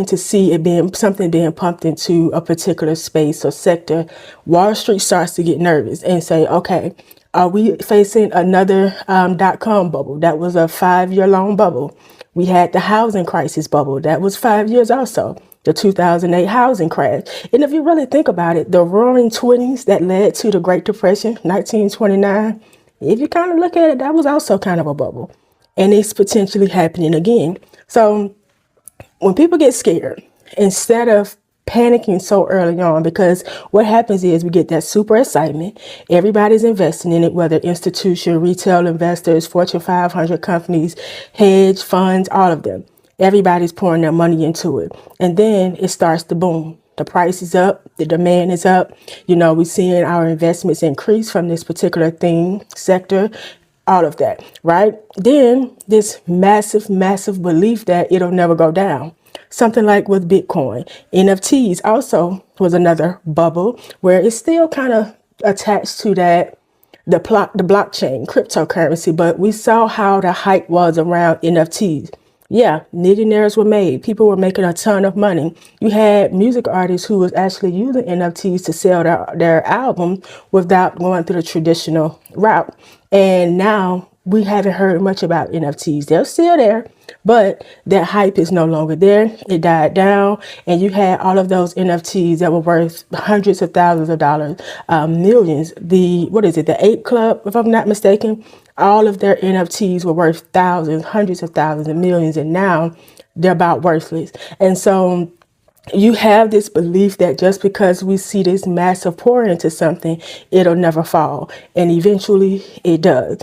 to see it being something being pumped into a particular space or sector, Wall Street starts to get nervous and say, okay, are we facing another dot-com bubble? That was a 5-year long bubble. We had the housing crisis bubble. That was 5 years also. The 2008 housing crash. And if you really think about it, the roaring 20s that led to the Great Depression, 1929, if you kind of look at it, that was also kind of a bubble. And it's potentially happening again. So when people get scared, instead of panicking so early on, because what happens is we get that super excitement. Everybody's investing in it, whether institution, retail investors, Fortune 500 companies, hedge funds, all of them. Everybody's pouring their money into it. And then it starts to boom. The price is up. The demand is up. We're seeing our investments increase from this particular sector, all of that, right? Then this massive, massive belief that it'll never go down. Something like with Bitcoin. NFTs also was another bubble where it's still kind of attached to that, the blockchain, cryptocurrency, but we saw how the hype was around NFTs. Yeah, millionaires were made. People were making a ton of money. You had music artists who was actually using NFTs to sell their album without going through the traditional route. And now we haven't heard much about NFTs. They're still there, but that hype is no longer there. It died down, and you had all of those NFTs that were worth hundreds of thousands of dollars, millions. The Ape Club, if I'm not mistaken, all of their NFTs were worth thousands, hundreds of thousands, and millions, and now they're about worthless. And so you have this belief that just because we see this massive pour into something, it'll never fall. And eventually it does.